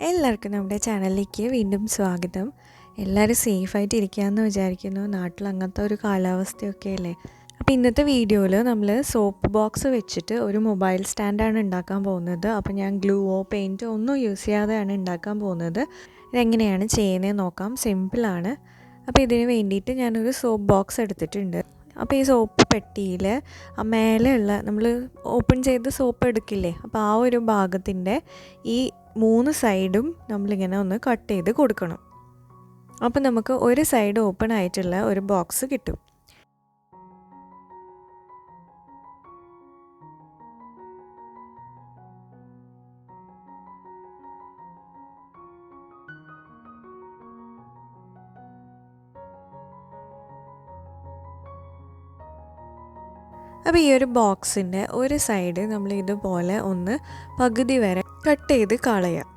എല്ലാവർക്കും നമ്മുടെ ചാനലിലേക്ക് വീണ്ടും സ്വാഗതം. എല്ലാവരും സേഫായിട്ട് ഇരിക്കുകയെന്ന് വിചാരിക്കുന്നു. നാട്ടിൽ അങ്ങനത്തെ ഒരു കാലാവസ്ഥയൊക്കെ അല്ലേ. അപ്പോൾ ഇന്നത്തെ വീഡിയോയിൽ നമ്മൾ സോപ്പ് ബോക്സ് വെച്ചിട്ട് ഒരു മൊബൈൽ സ്റ്റാൻഡാണ് ഉണ്ടാക്കാൻ പോകുന്നത്. അപ്പോൾ ഞാൻ ഗ്ലൂവോ പെയിൻറ്റോ ഒന്നും യൂസ് ചെയ്യാതെയാണ് ഉണ്ടാക്കാൻ പോകുന്നത്. ഇതെങ്ങനെയാണ് ചെയ്യുന്നത് നോക്കാം. സിമ്പിളാണ്. അപ്പോൾ ഇതിന് വേണ്ടിയിട്ട് ഞാനൊരു സോപ്പ് ബോക്സ് എടുത്തിട്ടുണ്ട്. അപ്പോൾ ഈ സോപ്പ് പെട്ടിയിൽ മേലെയുള്ള നമ്മൾ ഓപ്പൺ ചെയ്ത് സോപ്പ് എടുക്കില്ലേ, അപ്പോൾ ആ ഒരു ഭാഗത്തിൻ്റെ ഈ 3 സൈഡും നമ്മളിങ്ങനെ ഒന്ന് കട്ട് ചെയ്ത് കൊടുക്കണം. അപ്പോൾ നമുക്ക് ഒരു സൈഡ് ഓപ്പൺ ആയിട്ടുള്ള ഒരു ബോക്സ് കിട്ടും. അപ്പോൾ ഈ ഒരു ബോക്സിൻ്റെ ഒരു സൈഡ് നമ്മൾ ഇതുപോലെ ഒന്ന് പകുതി വരെ കട്ട് ചെയ്ത് കളയാം.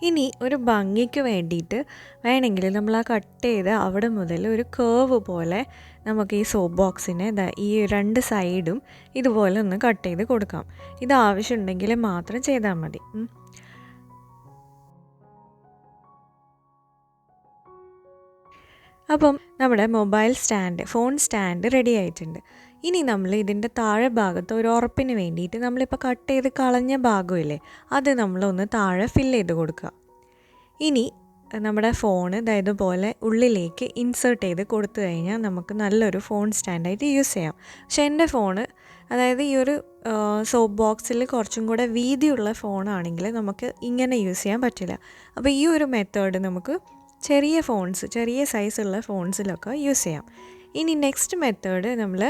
ഇനി ഒരു ഭംഗിക്ക് വേണ്ടിയിട്ട് വേണമെങ്കിൽ നമ്മൾ ആ കട്ട് ചെയ്ത് അവിടെ മുതൽ ഒരു കേർവ് പോലെ നമുക്ക് ഈ സോപ്പ് ബോക്സിനെ ഈ 2 സൈഡും ഇതുപോലെ ഒന്ന് കട്ട് ചെയ്ത് കൊടുക്കാം. ഇത് ആവശ്യമുണ്ടെങ്കിൽ മാത്രം ചെയ്താൽ മതി. അപ്പം നമ്മുടെ mobile stand, phone stand ready ആയിട്ടുണ്ട്. ഇനി നമ്മൾ ഇതിൻ്റെ താഴെ ഭാഗത്ത് ഒരു ഉറപ്പിന് വേണ്ടിയിട്ട് നമ്മളിപ്പോൾ കട്ട് ചെയ്ത് കളഞ്ഞ ഭാഗമില്ലേ, അത് നമ്മളൊന്ന് താഴെ ഫില്ല് ചെയ്ത് കൊടുക്കുക. ഇനി നമ്മുടെ ഫോൺ ഇതുപോലെ ഉള്ളിലേക്ക് ഇൻസേർട്ട് ചെയ്ത് കൊടുത്തു കഴിഞ്ഞാൽ നമുക്ക് നല്ലൊരു ഫോൺ സ്റ്റാൻഡായിട്ട് യൂസ് ചെയ്യാം. പക്ഷേ എൻ്റെ ഫോണ്, അതായത് ഈ ഒരു സോപ്പ് ബോക്സിൽ കുറച്ചും കൂടെ വീതിയുള്ള ഫോണാണെങ്കിൽ നമുക്ക് ഇങ്ങനെ യൂസ് ചെയ്യാൻ പറ്റില്ല. അപ്പോൾ ഈ ഒരു മെത്തേഡ് നമുക്ക് ചെറിയ സൈസുള്ള ഫോൺസിലൊക്കെ യൂസ് ചെയ്യാം. ഇനി നെക്സ്റ്റ് മെത്തേഡ് നമ്മൾ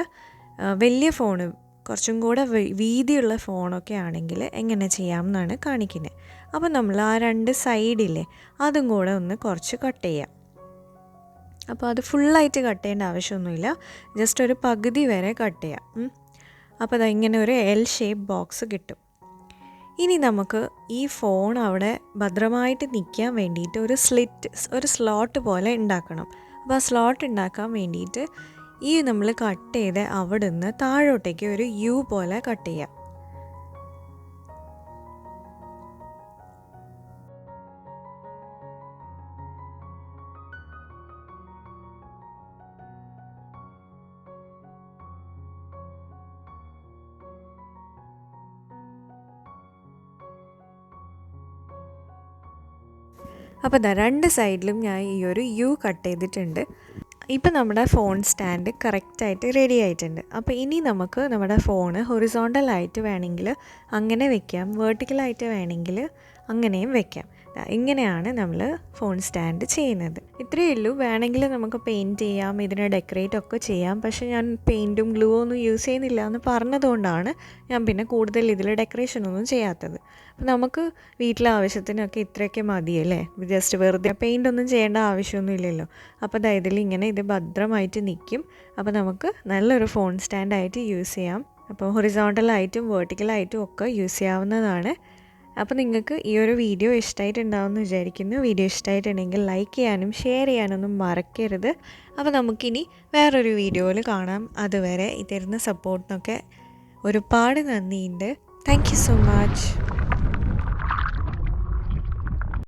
വലിയ ഫോണ്, കുറച്ചും കൂടെ വീതിയുള്ള ഫോണൊക്കെ ആണെങ്കിൽ എങ്ങനെ ചെയ്യാമെന്നാണ് കാണിക്കുന്നത്. അപ്പോൾ നമ്മൾ ആ 2 സൈഡിലെ അതും കൂടെ ഒന്ന് കുറച്ച് കട്ട് ചെയ്യാം. അപ്പോൾ അത് ഫുള്ളായിട്ട് കട്ട് ചെയ്യേണ്ട ആവശ്യമൊന്നുമില്ല, ജസ്റ്റ് ഒരു പകുതി വരെ കട്ട് ചെയ്യാം. അപ്പോൾ അത് ഇങ്ങനെ ഒരു എൽ ഷേപ്പ് ബോക്സ് കിട്ടും. ഇനി നമുക്ക് ഈ ഫോൺ അവിടെ ഭദ്രമായിട്ട് നിൽക്കാൻ വേണ്ടിയിട്ട് ഒരു സ്ലോട്ട് പോലെ ഉണ്ടാക്കണം. അപ്പോൾ ആ സ്ലോട്ട് ഉണ്ടാക്കാൻ വേണ്ടിയിട്ട് ഈ നമ്മൾ കട്ട് ചെയ്ത് അവിടെ നിന്ന് താഴോട്ടേക്ക് ഒരു യു പോലെ കട്ട് ചെയ്യാം. അപ്പോൾ 2 സൈഡിലും ഞാൻ ഈ ഒരു യു കട്ട് ചെയ്തിട്ടുണ്ട്. ഇപ്പോൾ നമ്മുടെ ഫോൺ സ്റ്റാൻഡ് കറക്റ്റായിട്ട് റെഡി ആയിട്ടുണ്ട്. അപ്പോൾ ഇനി നമുക്ക് നമ്മുടെ ഫോണ് ഹൊറിസോണ്ടലായിട്ട് വേണമെങ്കിൽ അങ്ങനെ വെക്കാം, വെർട്ടിക്കലായിട്ട് വേണമെങ്കിൽ അങ്ങനെയും വെക്കാം. ഇങ്ങനെയാണ് നമ്മൾ ഫോൺ സ്റ്റാൻഡ് ചെയ്യുന്നത്. ഇത്രയേ ഉള്ളൂ. വേണമെങ്കിൽ നമുക്ക് പെയിൻറ്റ് ചെയ്യാം, ഇതിനെ ഡെക്കറേറ്റ് ഒക്കെ ചെയ്യാം. പക്ഷേ ഞാൻ പെയിൻറ്റും ഗ്ലൂ ഒന്നും യൂസ് ചെയ്യുന്നില്ല എന്ന് പറഞ്ഞതുകൊണ്ടാണ് ഞാൻ പിന്നെ കൂടുതൽ ഇതിൽ ഡെക്കറേഷനൊന്നും ചെയ്യാത്തത്. അപ്പോൾ നമുക്ക് വീട്ടിലെ ആവശ്യത്തിനൊക്കെ ഇത്രയൊക്കെ മതിയല്ലേ, ജസ്റ്റ് വെറുതെ പെയിൻ്റൊന്നും ചെയ്യേണ്ട ആവശ്യമൊന്നും ഇല്ലല്ലോ. അപ്പോൾ ഇതിൽ ഇങ്ങനെ ഇത് ഭദ്രമായിട്ട് നിൽക്കും. അപ്പോൾ നമുക്ക് നല്ലൊരു ഫോൺ സ്റ്റാൻഡായിട്ട് യൂസ് ചെയ്യാം. അപ്പോൾ ഹൊറിസോണ്ടലായിട്ടും വെർട്ടിക്കലായിട്ടും ഒക്കെ യൂസ് ചെയ്യാവുന്നതാണ്. അപ്പോൾ നിങ്ങൾക്ക് ഈ ഒരു വീഡിയോ ഇഷ്ടമായിട്ടുണ്ടാവുമെന്ന് വിചാരിക്കുന്നു. വീഡിയോ ഇഷ്ടമായിട്ടുണ്ടെങ്കിൽ ലൈക്ക് ചെയ്യാനും ഷെയർ ചെയ്യാനൊന്നും മറക്കരുത്. അപ്പോൾ നമുക്കിനി വേറൊരു വീഡിയോയിൽ കാണാം. അതുവരെ തരുന്ന സപ്പോർട്ടിനൊക്കെ ഒരുപാട് നന്ദിയുണ്ട്. Thank you so much.